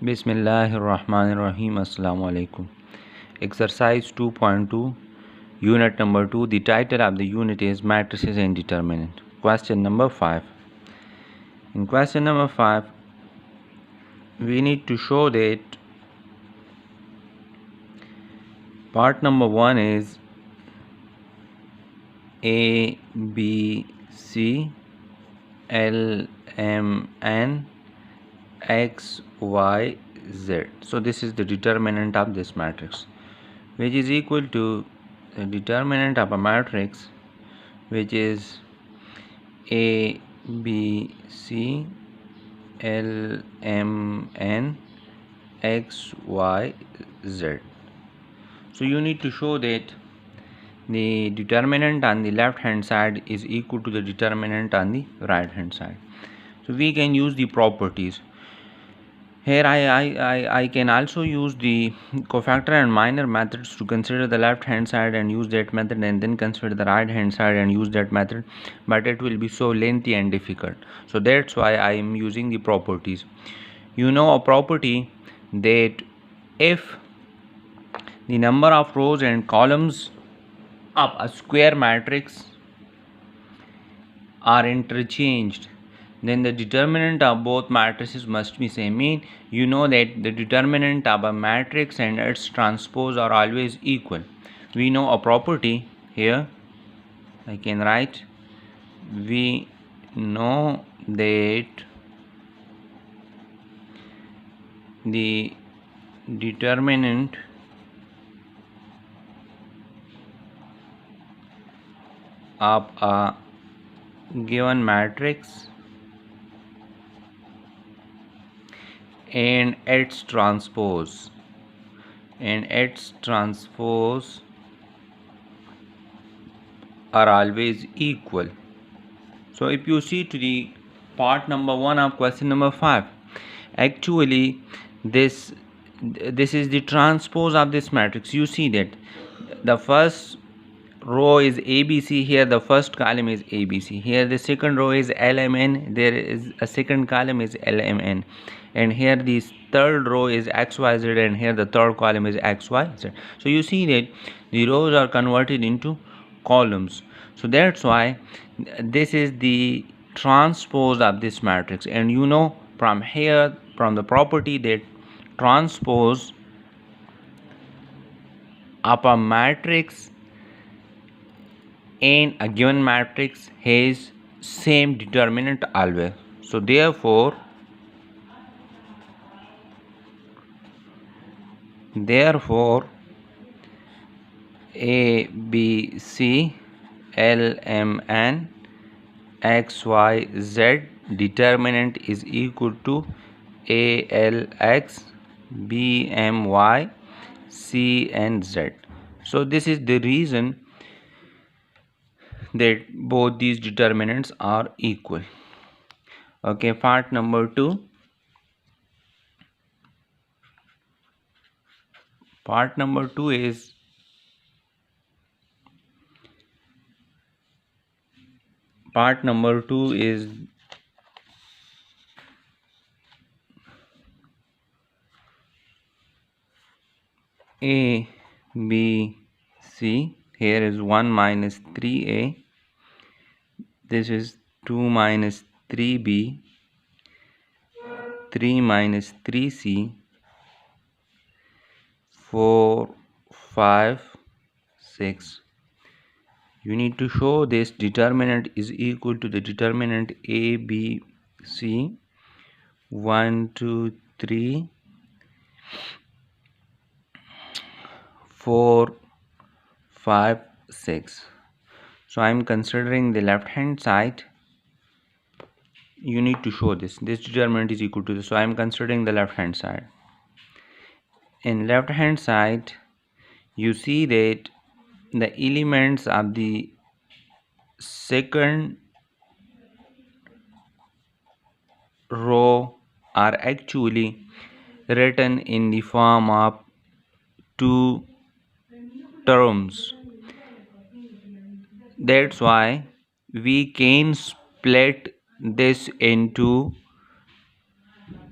Bismillahirrahmanirrahim. Assalamu alaikum. Exercise 2.2, Unit number 2. The title of the unit is Matrices and Determinant. Question number 5. In question number 5, we need to show that part number 1 is A, B, C, L, M, N, X, Y, Z. So this is the determinant of this matrix, which is equal to the determinant of a matrix, which is A, B, C, L, M, N, X, Y, Z. So you need to show that the determinant on the left hand side is equal to the determinant on the right hand side. So we can use the properties. Here I can also use the cofactor and minor methods to consider the left hand side and use that method, and then consider the right hand side and use that method, but it will be so lengthy and difficult. So that's why I am using the properties. You know a property that if the number of rows and columns of a square matrix are interchanged, then the determinant of both matrices must be same. Mean you know that the determinant of a matrix and its transpose are always equal. We know a property here. I can write, we know that the determinant of a given matrix and its transpose are always equal. So if you see to the part number 1 of question number 5, actually this is the transpose of this matrix. You see that the first row is ABC, here the first column is ABC, here the second row is LMN, there is a second column is LMN, and here the third row is XYZ, and here the third column is XYZ. So you see that the rows are converted into columns. So that's why this is the transpose of this matrix, and you know from here, from the property, that transpose of a matrix and a given matrix has same determinant always. So therefore A, B, C, L, M, N, X, Y, Z determinant is equal to A, L, X, B, M, Y, C, and Z. So this is the reason that both these determinants are equal. Okay, part number 2. Part number 2 is A, B, C. Here is 1 minus 3A. This is 2 minus 3B, 3 minus 3C, 4, 5, 6. You need to show this determinant is equal to the determinant A, B, C, 1, 2, 3, 4, 5, 6. So I am considering the left hand side. You need to show this determinant is equal to this. So I am considering the left hand side. In left hand side, you see that the elements of the second row are actually written in the form of two terms. That's why we can split this into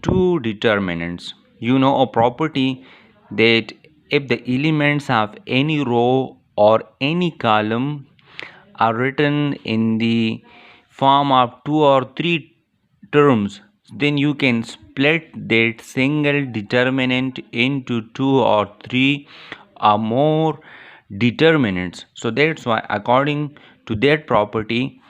two determinants. you know a property that if the elements of any row or any column are written in the form of two or three terms, then you can split that single determinant into two or three or more determinants. So that's why according to that property,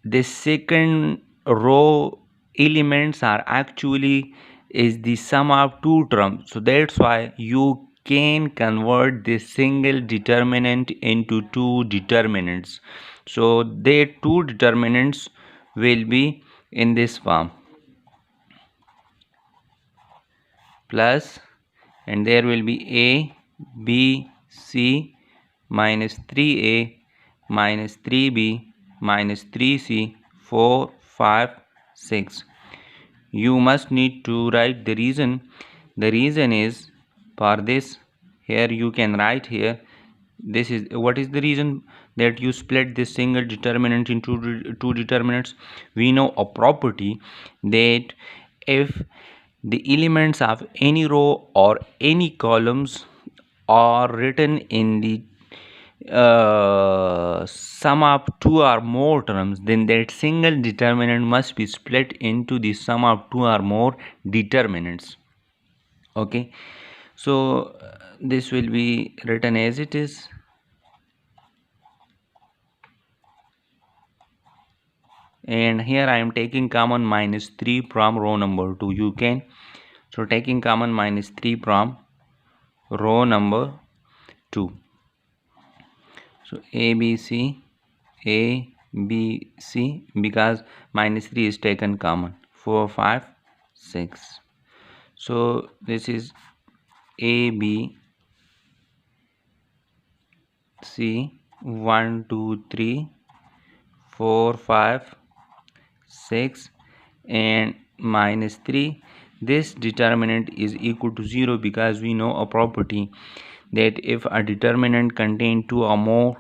the second row elements are actually is the sum of two terms. So that's why you can convert this single determinant into two determinants. So the two determinants will be in this form, plus, and there will be a b c minus 3a minus 3b minus 3c 4 5 6. You must need to write the reason. The reason is for this. Here you can write here, this is what is the reason that you split this single determinant into two determinants. We know a property that if the elements of any row or any columns are written in the sum of two or more terms, then that single determinant must be split into the sum of two or more determinants. Okay, so this will be written as it is, and here I am taking common minus 3 from row number 2. You can, so taking common minus 3 from row number 2. So ABC, because minus 3 is taken common, 4 5 6. So this is ABC 1 2 3 4 5 6 and minus 3. This determinant is equal to 0 because we know a property that if a determinant contains two or more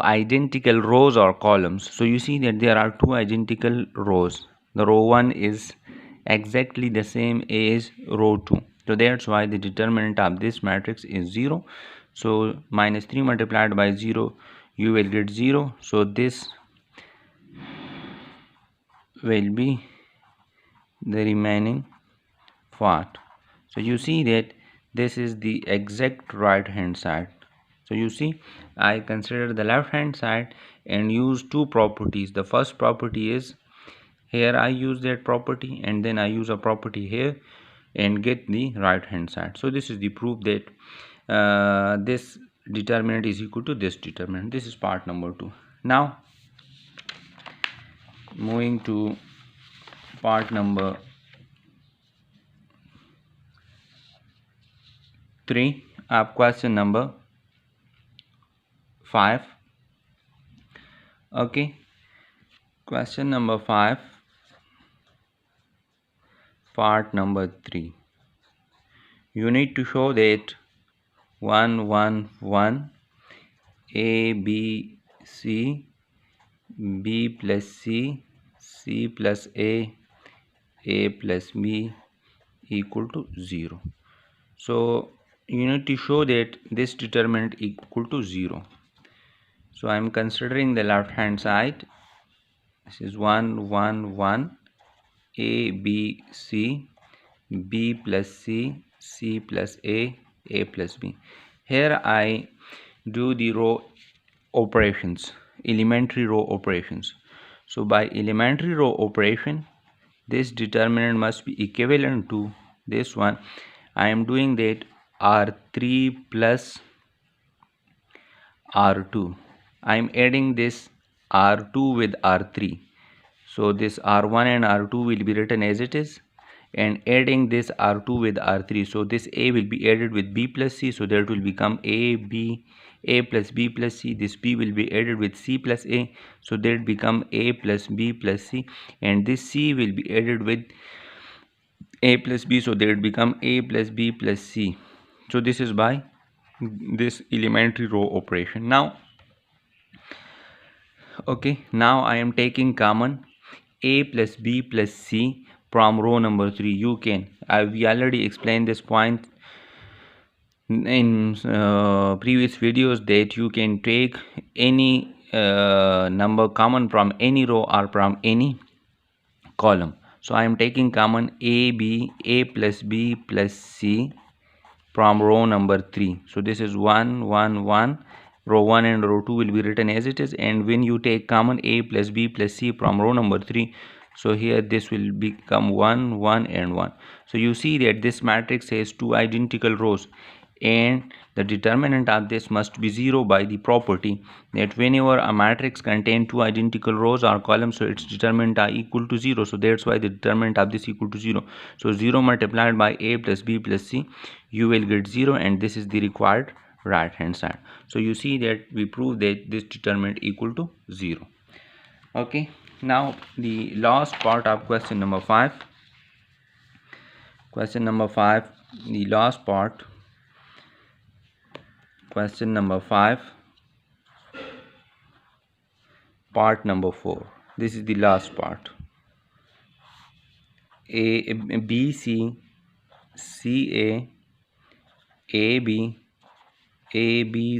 identical rows or columns. So you see that there are two identical rows. The row 1 is exactly the same as row 2. So that's why the determinant of this matrix is 0. So minus 3 multiplied by 0, you will get 0. So this will be the remaining part. So you see that this is the exact right hand side. So you see, I consider the left hand side and use two properties. The first property is, here I use that property and then I use a property here and get the right hand side. So this is the proof that this determinant is equal to this determinant. This is part number 2. Now moving to part number 3 of question number 5. Okay, question number 5, part number 3. You need to show that 1 1 1 a b c b plus c c plus a plus b equal to 0. So you need to show that this determinant equal to 0. So I am considering the left hand side. This is 1 1 1 a b c b plus c c plus a plus b. Here I do the row operations, elementary row operations. So by elementary row operation, this determinant must be equivalent to this one. I am doing that R3 plus R2. I am adding this R2 with R3. So this R1 and R2 will be written as it is, and adding this R2 with R3. So this A will be added with B plus C, so that will become A plus B plus C. This B will be added with C plus A, so that become A plus B plus C, and this C will be added with A plus B, so that become A plus B plus C. So this is by this elementary row operation. Now okay, now I am taking common A plus B plus C from row number 3. You can, we already explained this point in previous videos, that you can take any number common from any row or from any column. So I am taking common a plus b plus c from row number 3. So this is 1 1 1. Row 1 and row 2 will be written as it is, and when you take common a plus b plus c from row number 3, so here this will become 1 1 and 1. So you see that this matrix has two identical rows, and the determinant of this must be 0 by the property that whenever a matrix contains two identical rows or columns, so its determinant are equal to 0. So that's why the determinant of this equal to 0. So 0 multiplied by a plus b plus c, you will get 0, and this is the required right hand side. So you see that we prove that this determinant equal to 0. Okay, now the last part of question number 5. Question number 5, the last part. Question number 5, part number 4. This is the last part. B C A B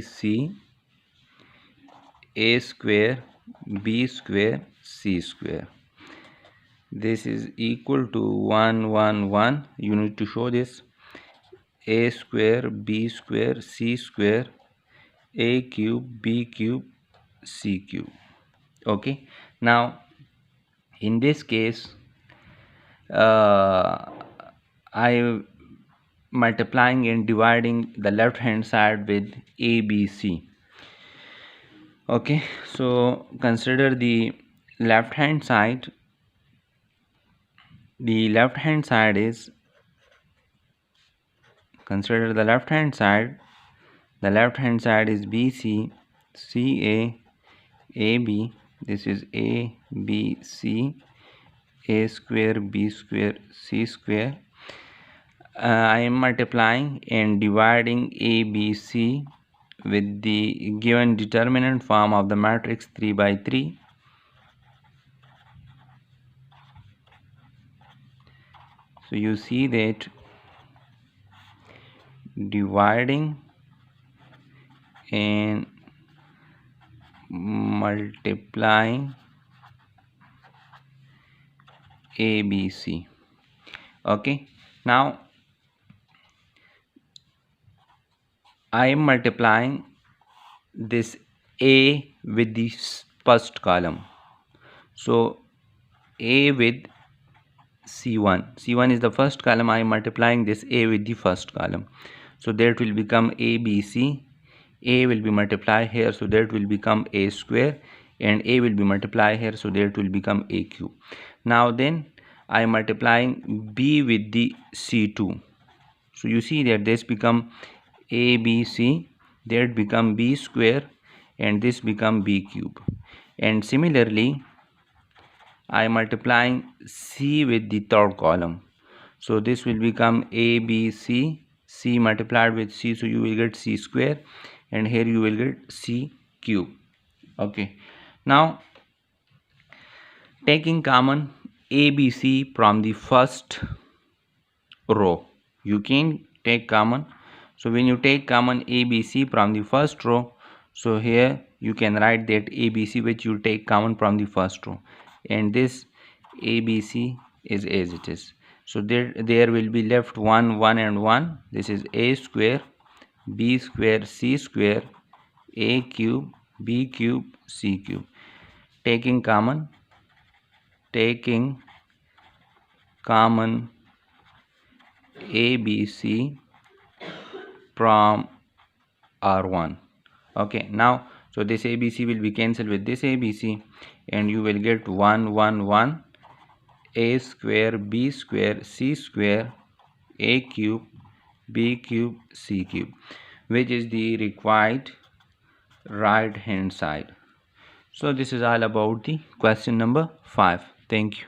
C A square B square C square. This is equal to 1 1 1. You need to show this. A square B square C square A cube B cube C cube. Okay, now in this case I multiplying and dividing the left hand side with ABC. Okay, so consider the left hand side. The left hand side is, consider the left hand side. The left hand side is BC CA AB. This is ABC A square B square C square. I am multiplying and dividing ABC with the given determinant form of the matrix 3 by 3. So you see that dividing and multiplying ABC. Okay, now I am multiplying this A with the first column. So A with C1 is the first column. I am multiplying this A with the first column, so that will become ABC. A will be multiplied here, so that will become A square, and A will be multiplied here, so that will become A cube. Now then I am multiplying B with the C2, so you see that this become ABC, that become B square, and this become B cube. And similarly I am multiplying C with the third column, so this will become ABC, C multiplied with C, so you will get C square, and here you will get C cube. Okay, now taking common ABC from the first row, you can take common. So when you take common ABC from the first row, so here you can write that ABC which you take common from the first row, and this ABC is as it is. So there will be left 1 1 and 1. This is A square B square C square A cube B cube C cube. Taking common ABC from R1. Okay, now so this ABC will be cancelled with this ABC, and you will get 1 1 1 A square B square C square A cube B cube C cube, which is the required right hand side. So this is all about the question number 5. Thank you.